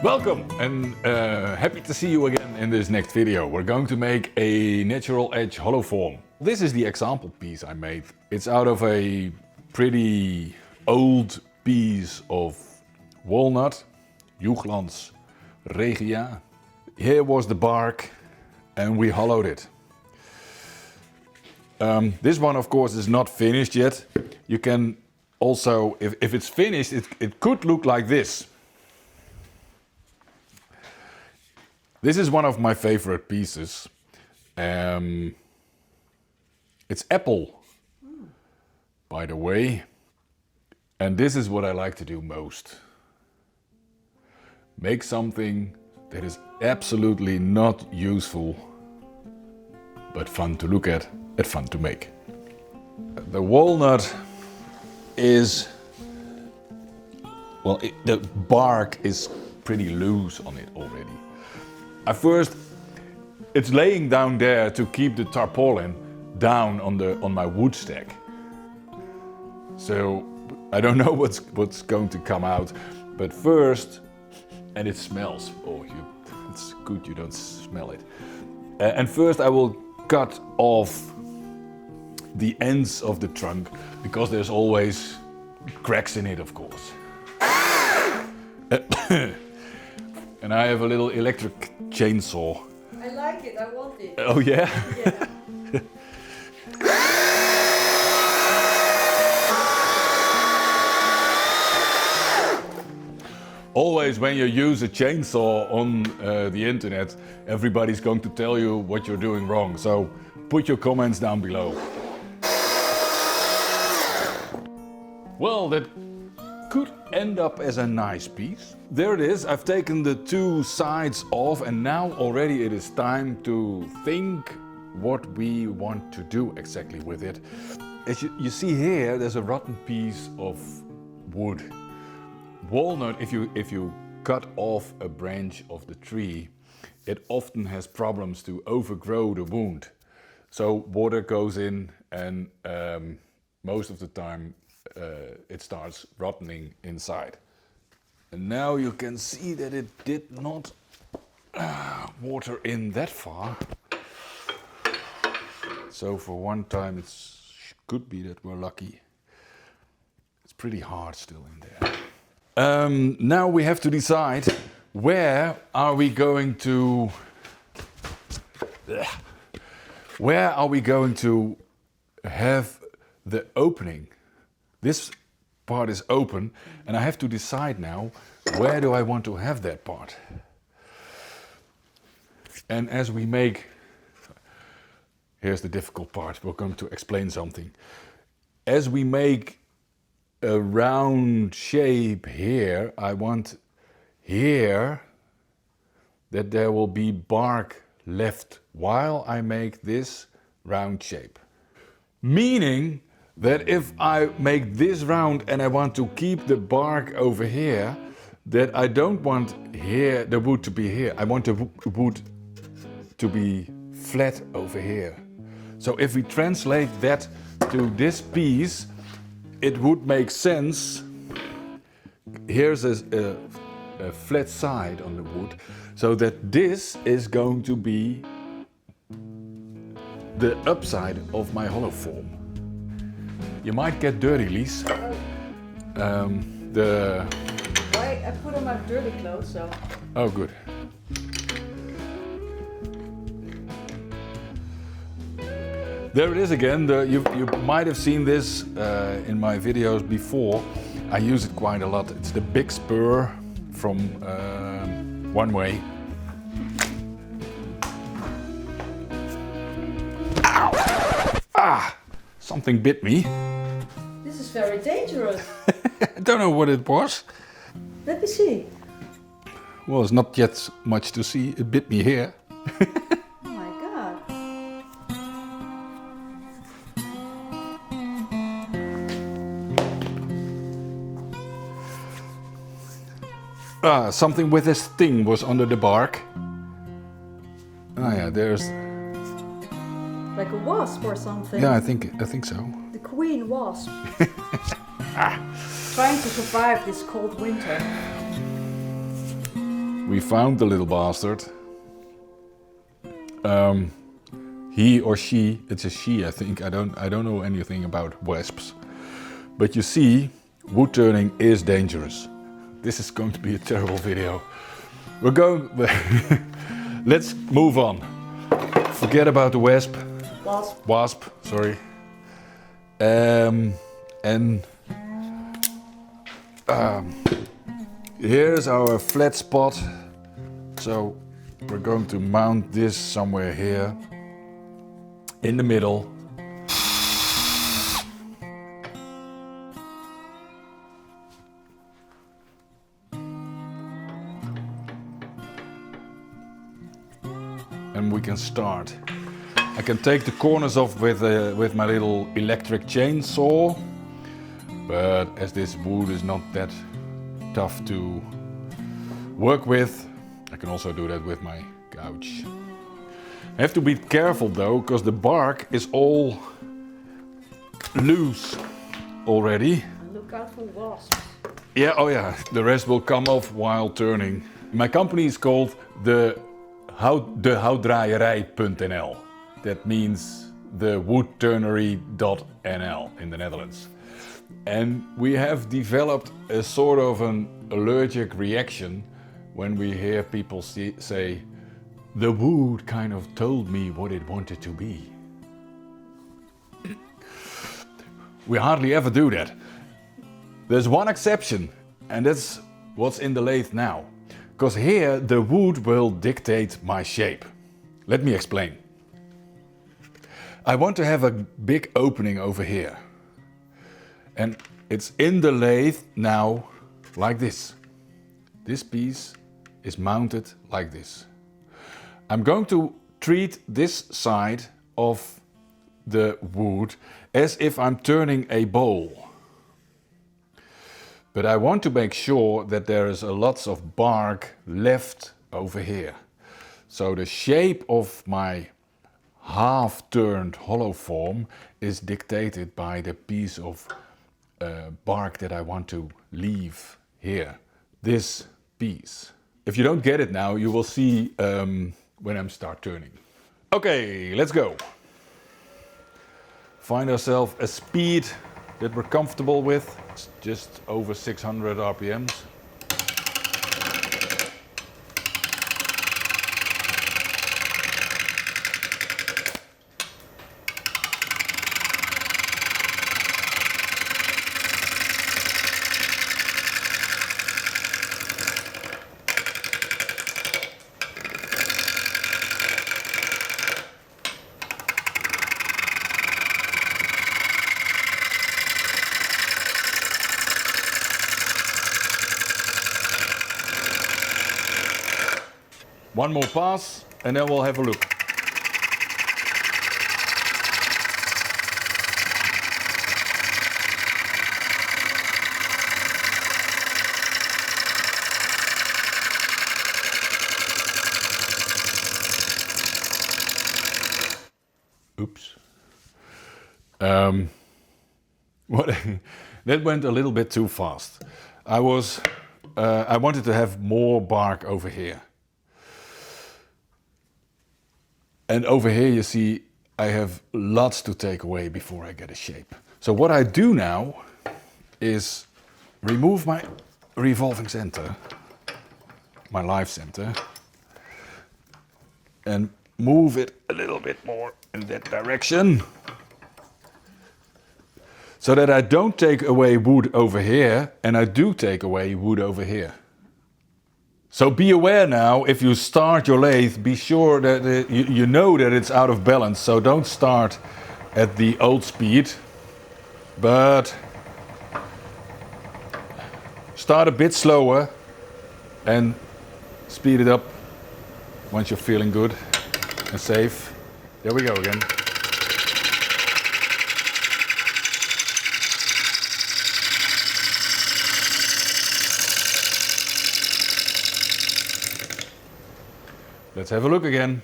Welcome and happy to see you again in this next video. We're going to make a natural edge hollow form. This is the example piece I made. It's out of a pretty old piece of walnut, Juglans regia. Here was the bark and we hollowed it. This one of course is not finished yet. You can also, if it's finished, it could look like this. This is one of my favorite pieces. It's apple, by the way. And this is what I like to do most. Make something that is absolutely not useful, but fun to look at and fun to make. The walnut is, well, the bark is pretty loose on it already. At first, it's laying down there to keep the tarpaulin down on my wood stack. So I don't know what's going to come out, but first, and it smells. Oh, it's good you don't smell it. And first, I will cut off the ends of the trunk because there's always cracks in it, of course. And I have a little electric chainsaw. I like it, I want it. Oh yeah? Yeah. Always when you use a chainsaw on the internet, everybody's going to tell you what you're doing wrong. So put your comments down below. Well, that could end up as a nice piece. There it is. I've taken the two sides off and now already it is time to think what we want to do exactly with it. As you see here, there's a rotten piece of wood. Walnut, if you cut off a branch of the tree, it often has problems to overgrow the wound. So water goes in and most of the time it starts rotting inside. And now you can see that it did not water in that far. So for one time it could be that we're lucky. It's pretty hard still in there. Now we have to decide where are we going to have the opening. This part is open and I have to decide now where do I want to have that part. And as we make, here's the difficult part, we're going to explain something. As we make a round shape here, I want here that there will be bark left while I make this round shape. Meaning that if I make this round and I want to keep the bark over here, that I don't want here the wood to be here. I want the wood to be flat over here. So if we translate that to this piece, it would make sense. Here's a flat side on the wood, so that this is going to be the upside of my hollow form. You might get dirty, Lies. I put on my dirty clothes, so. Oh, good. There it is again. You might have seen this in my videos before. I use it quite a lot. It's the big spur from One Way. Ow! Ah! Something bit me. This is very dangerous. I don't know what it was. Let me see. Well, it's not yet much to see. It bit me here. Oh my god. Something with a sting was under the bark. Oh yeah, there's... Like a wasp or something. Yeah, I think so. The queen wasp. Trying to survive this cold winter. we found the little bastard. He or she, it's a she I think, I don't know anything about wasps. But you see, wood turning is dangerous. This is going to be a terrible video. We're going, let's move on. Forget about the wasp. Wasp, sorry. Here's our flat spot. So we're going to mount this somewhere here in the middle. And we can start. I can take the corners off with my little electric chainsaw, but as this wood is not that tough to work with, I can also do that with my gouge. I have to be careful though, because the bark is all loose already. Look out for wasps. Yeah, oh yeah, the rest will come off while turning. My company is called de houtdraaierij.nl. That means the woodturnery.nl in the Netherlands. And we have developed a sort of an allergic reaction when we hear people say, the wood kind of told me what it wanted to be. We hardly ever do that. There's one exception, and that's what's in the lathe now. Because here the wood will dictate my shape. Let me explain. I want to have a big opening over here. And it's in the lathe now like this. This piece is mounted like this. I'm going to treat this side of the wood as if I'm turning a bowl. But I want to make sure that there is a lots of bark left over here. So the shape of my half-turned hollow form is dictated by the piece of bark that I want to leave here. This piece. If you don't get it now, you will see when I start turning. Okay, let's go. Find ourselves a speed that we're comfortable with. It's just over 600 RPMs. One more pass and then we'll have a look. Oops. That went a little bit too fast. I wanted to have more bark over here. And over here you see I have lots to take away before I get a shape. So what I do now is remove my revolving center, my live center, and move it a little bit more in that direction. So that I don't take away wood over here and I do take away wood over here. So be aware now, if you start your lathe, be sure that you know that it's out of balance. So don't start at the old speed, but start a bit slower and speed it up once you're feeling good and safe. There we go again. Let's have a look again.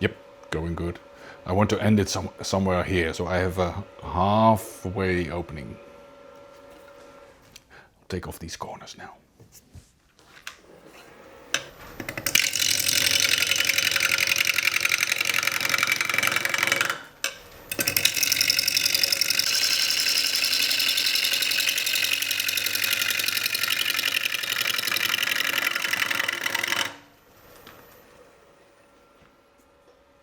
Yep, going good. I want to end it somewhere here, so I have a halfway opening. take off these corners now.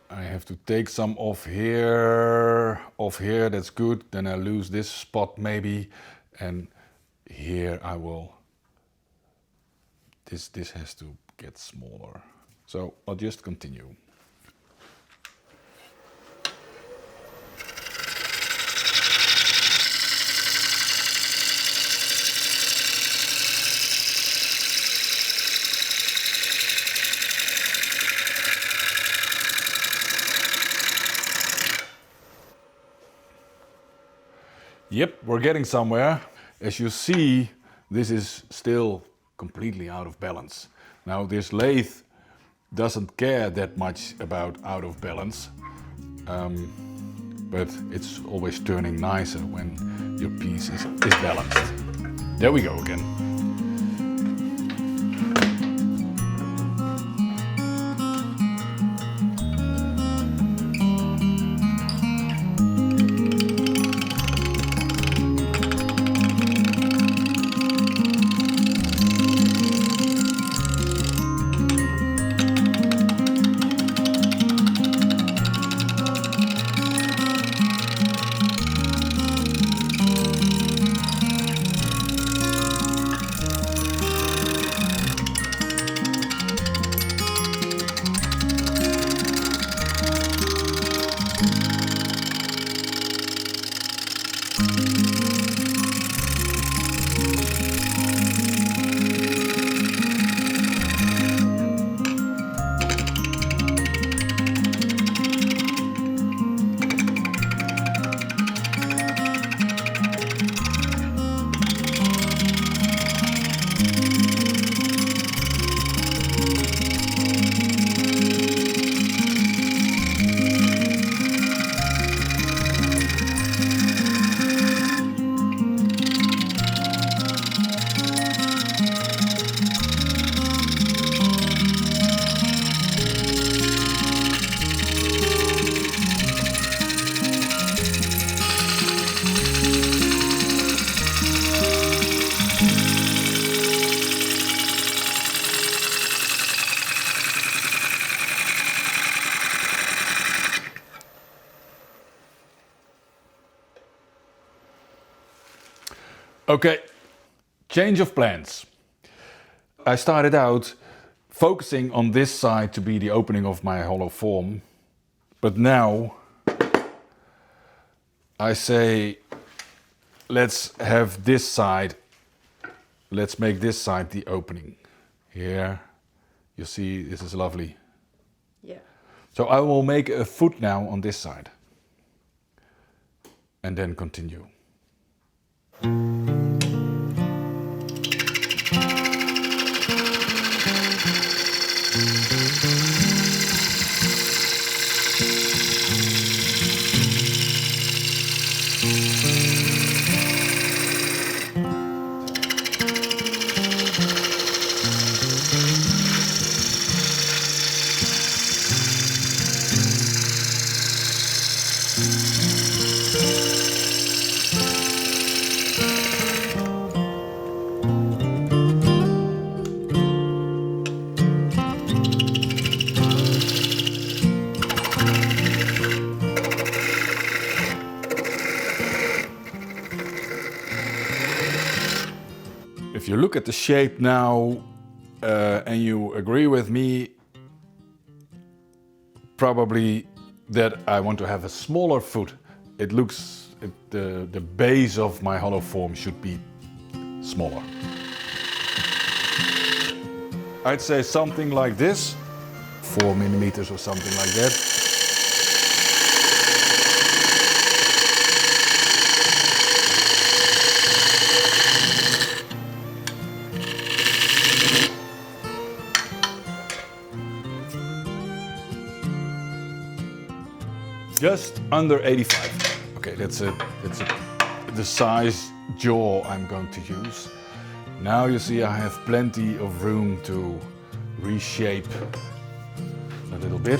I have to take some off here, that's good. Then I lose this spot maybe, and here I will, this has to get smaller. So I'll just continue. Yep, we're getting somewhere. As you see, this is still completely out of balance. Now this lathe doesn't care that much about out of balance, but it's always turning nicer when your piece is balanced. There we go again. Okay, change of plans. I started out focusing on this side to be the opening of my hollow form, but now I say let's have this side, let's make this side the opening. Here, you see this is lovely. Yeah. So I will make a foot now on this side and then continue. If you look at the shape now and you agree with me, probably that I want to have a smaller foot. It looks, the base of my hollow form should be smaller. I'd say something like this, 4 millimeters or something like that. Just under 85. Okay, that's the size jaw I'm going to use. Now you see I have plenty of room to reshape a little bit.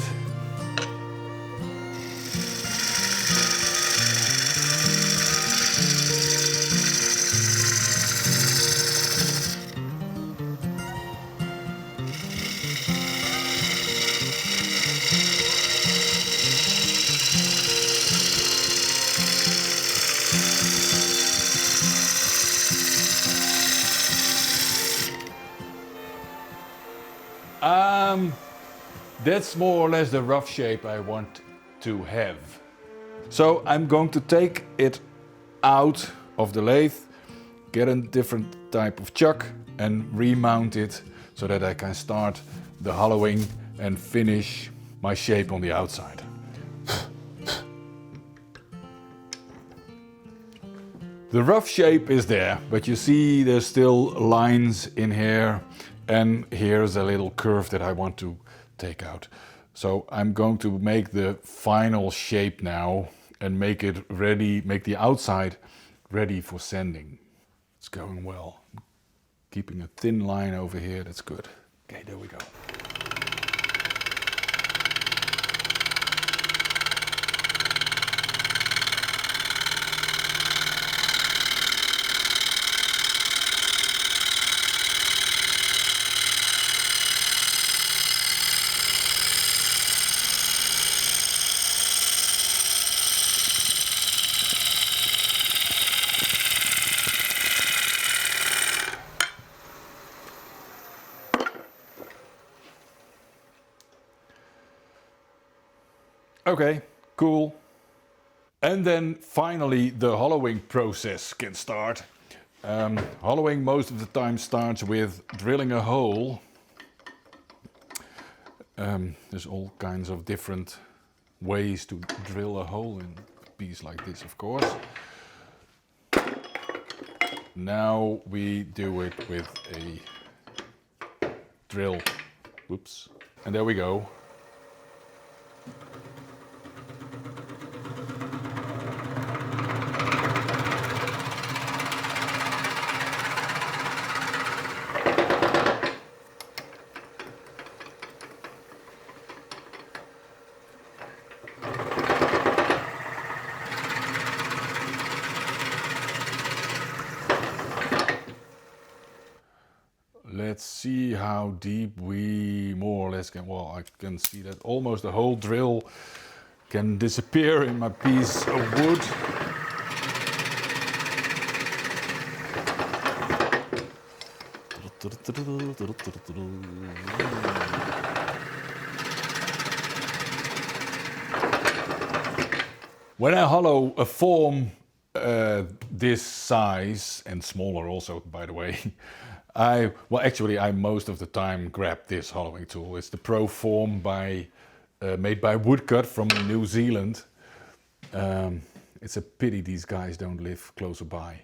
That's more or less the rough shape I want to have. So I'm going to take it out of the lathe, get a different type of chuck and remount it so that I can start the hollowing and finish my shape on the outside. The rough shape is there, but you see there's still lines in here, and here's a little curve that I want to take out. So I'm going to make the final shape now and make it ready, make the outside ready for sanding. It's going well. Keeping a thin line over here, that's good. Okay, there we go. Okay, cool. And then finally the hollowing process can start. Hollowing most of the time starts with drilling a hole. There's all kinds of different ways to drill a hole in a piece like this, of course. Now we do it with a drill. Whoops. And there we go. Let's see how deep we more or less can. Well, I can see that almost the whole drill can disappear in my piece of wood. When I hollow a form this size, and smaller also, by the way, I most of the time grab this hollowing tool. It's the Pro Form made by Woodcut from New Zealand. It's a pity these guys don't live closer by.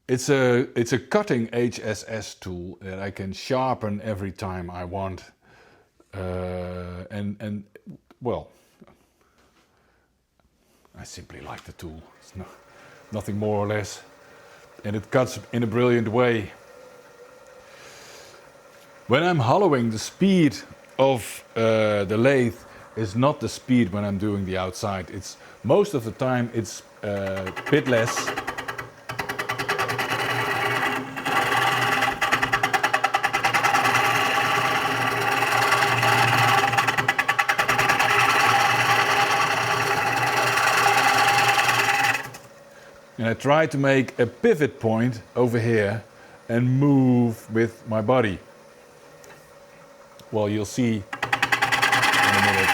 It's a cutting HSS tool that I can sharpen every time I want. Well, I simply like the tool. It's nothing more or less. And it cuts in a brilliant way. When I'm hollowing, the speed of the lathe is not the speed when I'm doing the outside. It's most of the time it's a bit less. And I try to make a pivot point over here and move with my body. Well, you'll see in a minute.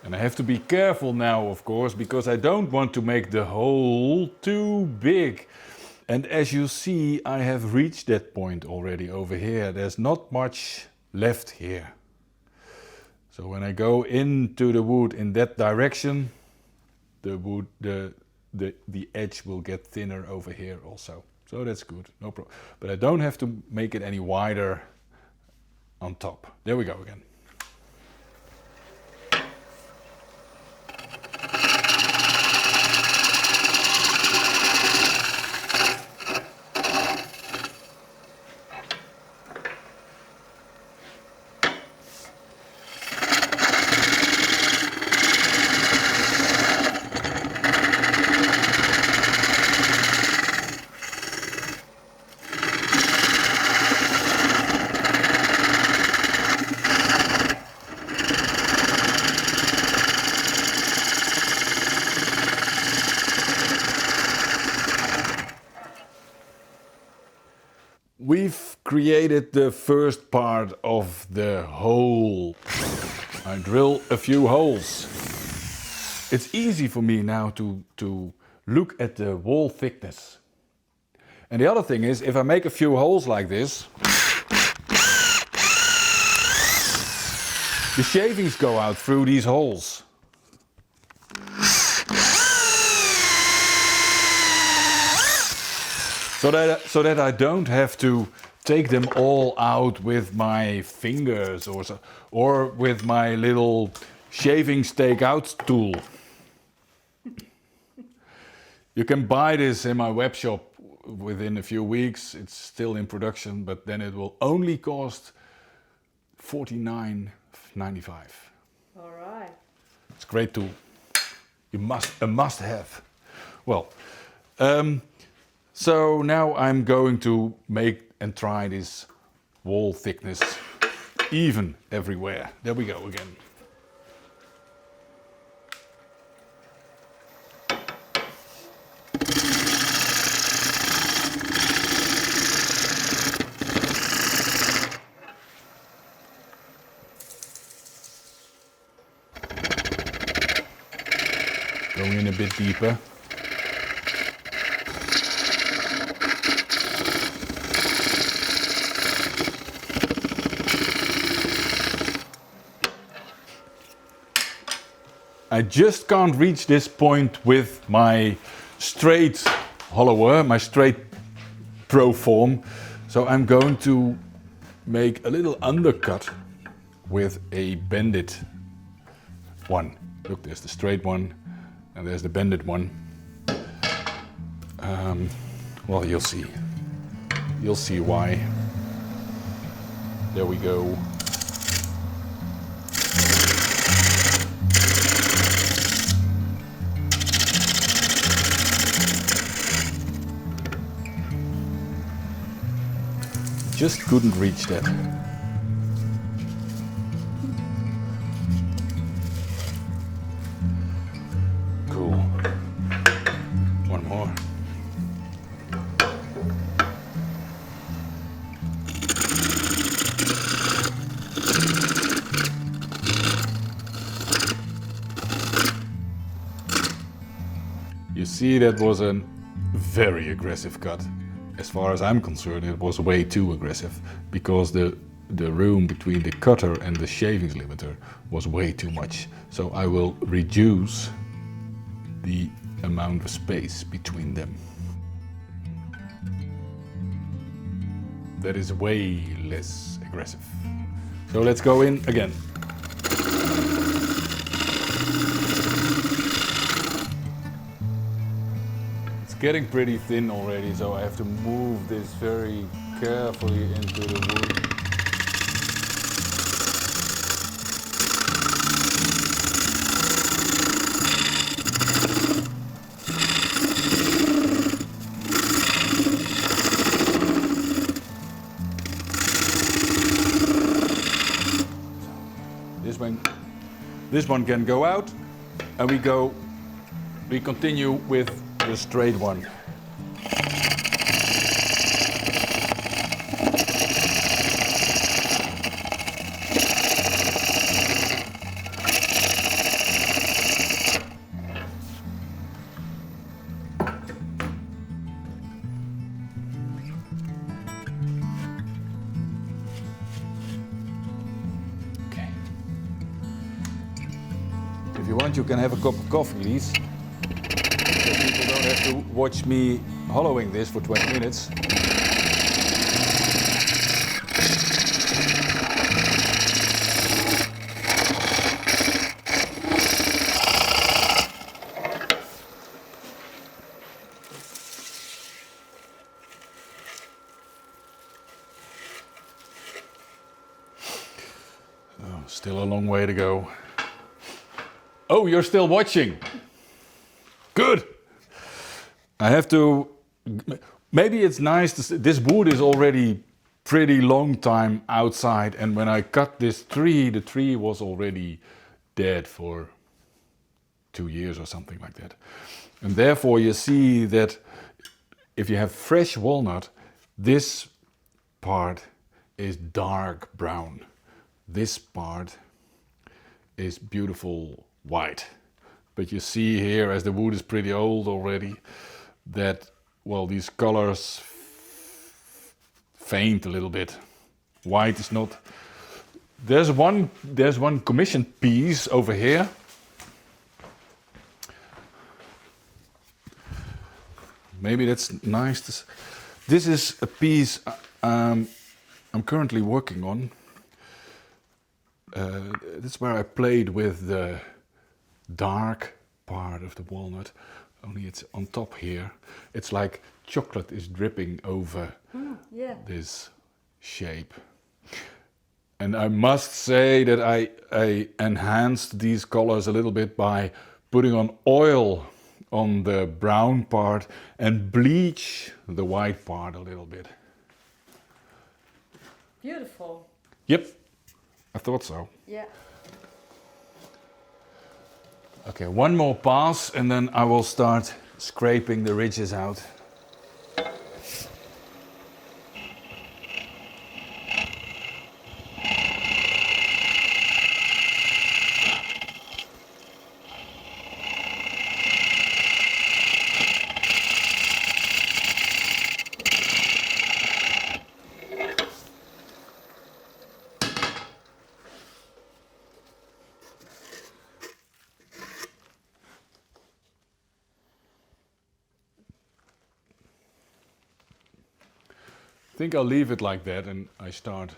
And I have to be careful now, of course, because I don't want to make the hole too big. And as you see, I have reached that point already over here. There's not much left here. So when I go into the wood in that direction, the edge will get thinner over here also. So that's good, no problem. But I don't have to make it any wider on top. There we go again. We've created the first part of the hole. I drill a few holes. It's easy for me now to look at the wall thickness. And the other thing is, if I make a few holes like this, the shavings go out through these holes. So that I don't have to take them all out with my fingers or with my little shavings take out tool. You can buy this in my web shop within a few weeks. It's still in production, but then it will only cost $49.95. All right. It's a great tool. A must have. Well, so now I'm going to make and try this wall thickness even everywhere. There we go again. Going in a bit deeper. I just can't reach this point with my straight hollower, my straight pro form. So I'm going to make a little undercut with a bended one. Look, there's the straight one and there's the bended one. Well, you'll see. You'll see why. There we go. Just couldn't reach that. Cool. One more. You see, that was a very aggressive cut. As far as I'm concerned, it was way too aggressive because the room between the cutter and the shavings limiter was way too much. So I will reduce the amount of space between them. That is way less aggressive. So let's go in again. Getting pretty thin already, so I have to move this very carefully into the wood. This one can go out, and we continue with the straight one. Okay. If you want, you can have a cup of coffee, Lise. People don't have to watch me hollowing this for 20 minutes. Oh, still a long way to go. Oh, you're still watching. Good. I have to, maybe it's nice to see, this wood is already pretty long time outside, and when I cut this tree, the tree was already dead for 2 years or something like that. And therefore you see that if you have fresh walnut, this part is dark brown. This part is beautiful white. But you see here, as the wood is pretty old already, that, well, these colors faint a little bit. White is not... There's one commissioned piece over here. Maybe that's nice to... This is a piece I'm currently working on. That's where I played with the dark part of the walnut, only it's on top here. It's like chocolate is dripping over this shape. And I must say that I enhanced these colors a little bit by putting on oil on the brown part and bleach the white part a little bit. Beautiful. Yep, I thought so. Yeah. Okay, one more pass and then I will start scraping the ridges out. I think I'll leave it like that and I start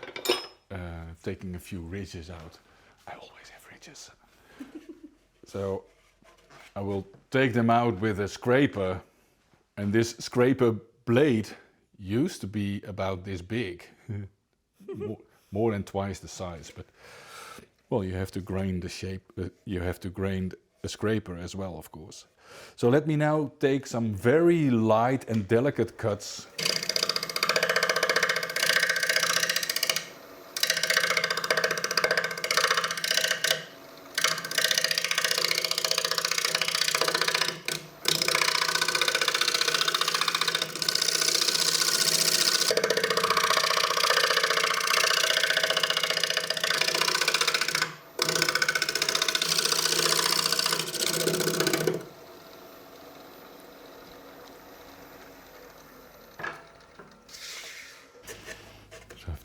taking a few ridges out. I always have ridges. So I will take them out with a scraper, and this scraper blade used to be about this big. More than twice the size, but well, you have to grain the shape, you have to grain a scraper as well, of course. So let me now take some very light and delicate cuts.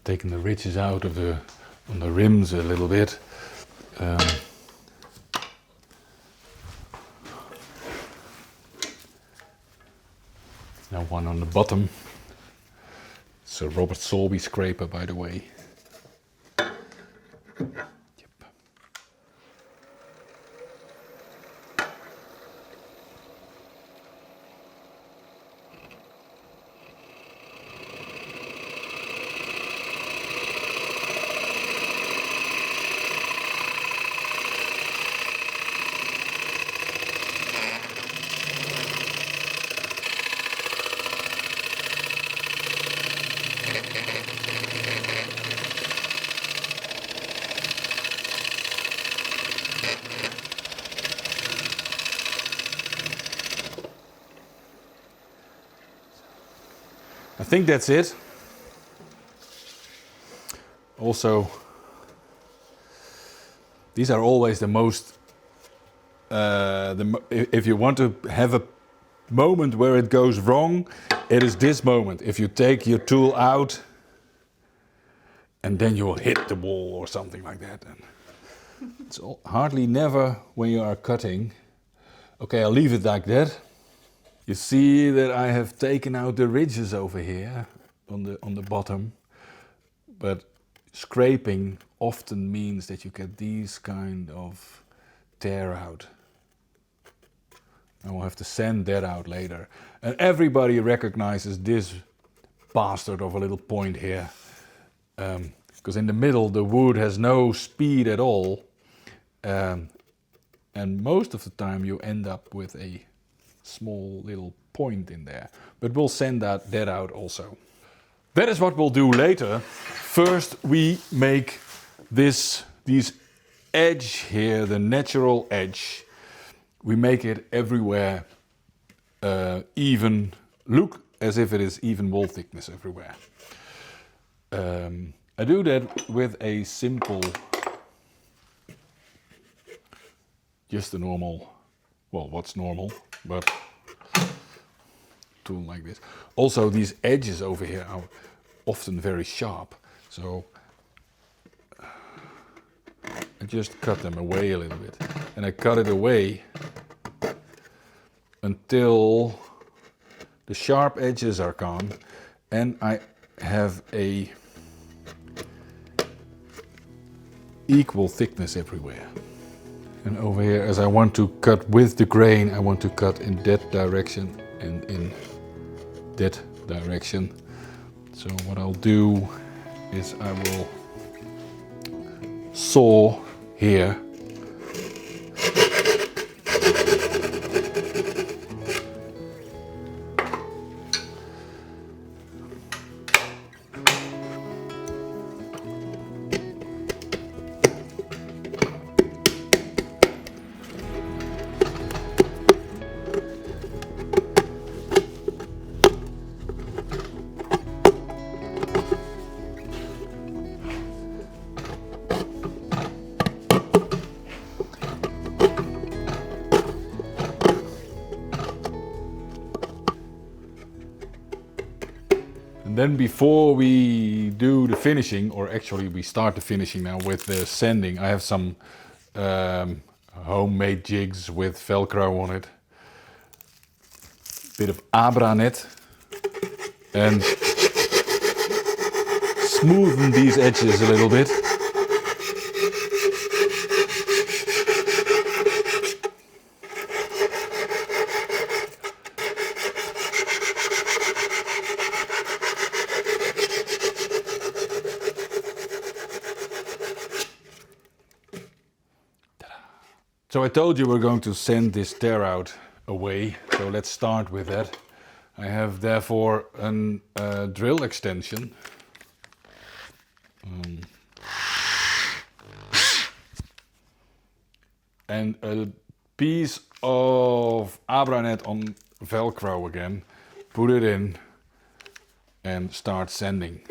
Taking the ridges out of on the rims a little bit. Now one on the bottom. It's a Robert Solby scraper, by the way. Yep. I think that's it. Also, these are always the most, if you want to have a moment where it goes wrong, it is this moment. If you take your tool out and then you will hit the wall or something like that. And it's hardly never when you are cutting. Okay, I'll leave it like that. You see that I have taken out the ridges over here on the bottom, but scraping often means that you get these kind of tear out. I will have to sand that out later. And everybody recognizes this bastard of a little point here. Because in the middle the wood has no speed at all. And most of the time you end up with a small little point in there. But we'll sand that out also. That is what we'll do later. First we make these edge here, the natural edge. We make it everywhere even, look as if it is even wall thickness everywhere. I do that with a simple, just a normal, well, what's normal, but tool like this. Also, these edges over here are often very sharp, so I just cut them away a little bit. And I cut it away until the sharp edges are gone and I have a equal thickness everywhere. And over here, as I want to cut with the grain, I want to cut in that direction and in that direction. So what I'll do is I will saw here. Then before we do the finishing, or actually we start the finishing now with the sanding, I have some homemade jigs with Velcro on it. Bit of Abranet. And smoothen these edges a little bit. So I told you we're going to sand this tear out away, so let's start with that. I have therefore a drill extension. And a piece of Abranet on Velcro again, put it in and start sanding.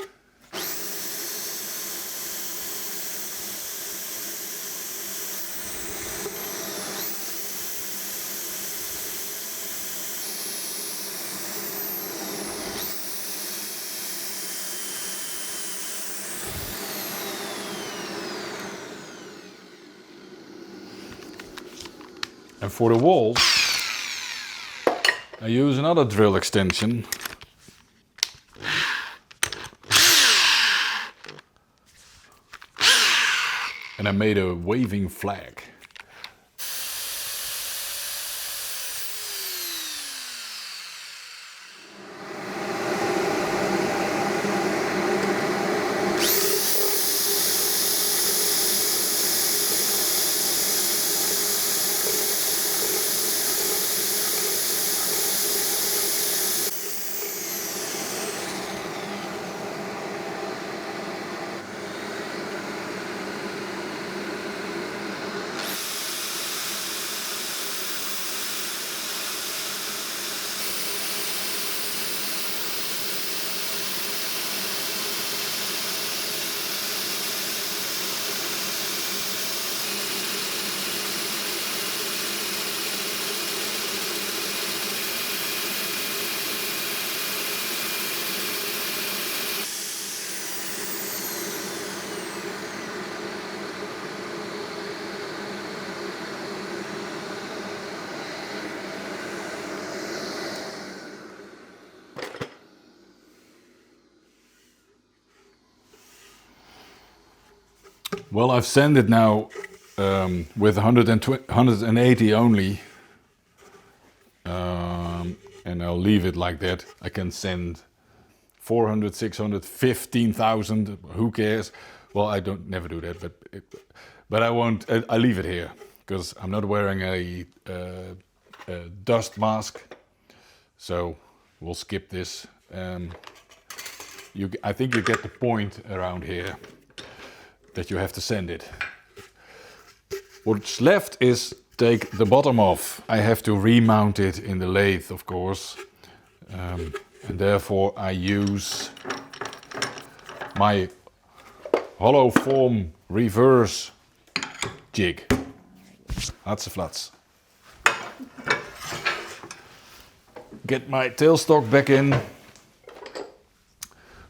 And for the walls, I use another drill extension. And I made a waving flag. Well, I've sanded now with 180 only, and I'll leave it like that. I can send 400, 600, 15,000, who cares? Well, I don't never do that, but I won't. I leave it here because I'm not wearing a dust mask, so we'll skip this. I think you get the point around here that you have to sand it. What's left is take the bottom off. I have to remount it in the lathe, of course, and therefore I use my hollow form reverse jig. That's a flats. Get my tailstock back in.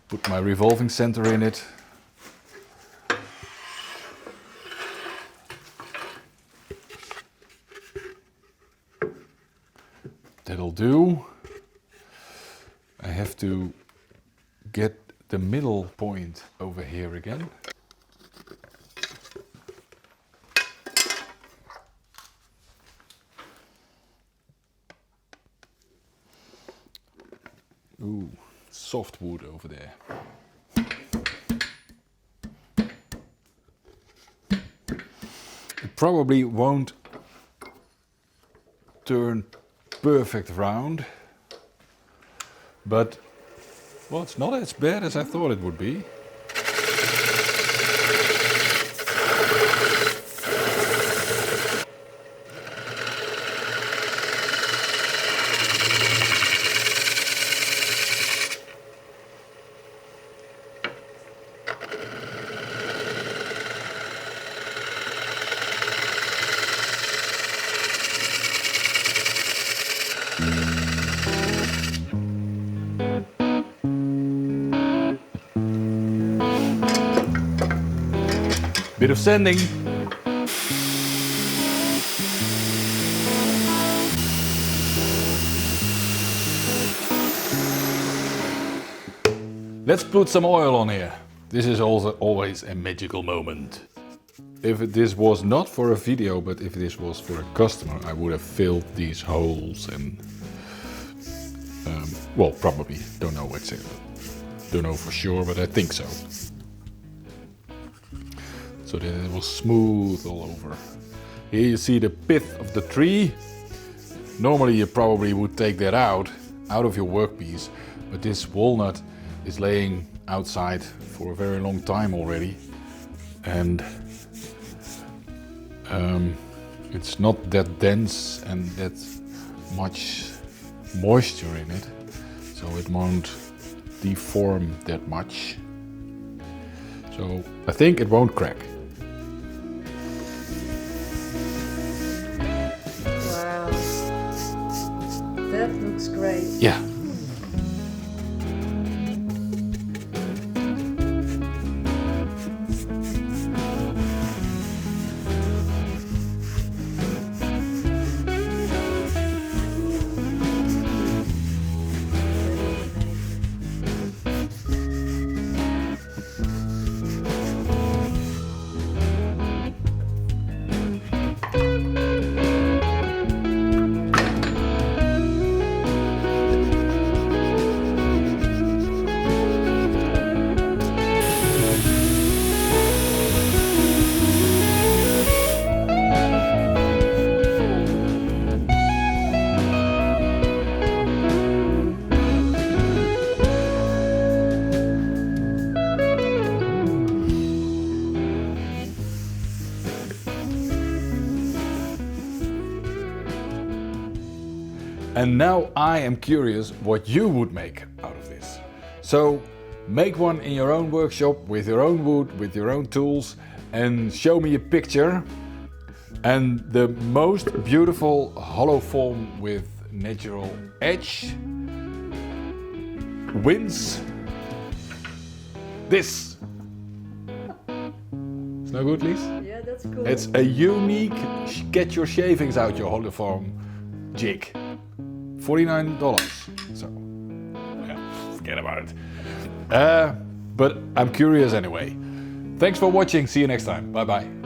Put my revolving center in it. That'll do. I have to get the middle point over here again. Ooh, soft wood over there. It probably won't turn perfect round, but well, it's not as bad as I thought it would be. Bit of sanding. Let's put some oil on here. This is also always a magical moment. If this was not for a video, but if this was for a customer, I would have filled these holes and well, probably, don't know what's in it. Don't know for sure, but I think so. So that it was smooth all over. Here you see the pith of the tree. Normally you probably would take that out of your workpiece, but this walnut is laying outside for a very long time already, and it's not that dense and that much moisture in it, so it won't deform that much. So I think it won't crack. Wow. That looks great. Yeah. And now I am curious what you would make out of this. So make one in your own workshop with your own wood, with your own tools, and show me a picture. And the most beautiful hollow form with natural edge wins this. It's no good, Lies? Yeah, that's cool. It's a unique get your shavings out your hollow form jig. $49. So, yeah, forget about it. But I'm curious anyway. Thanks for watching. See you next time. Bye bye.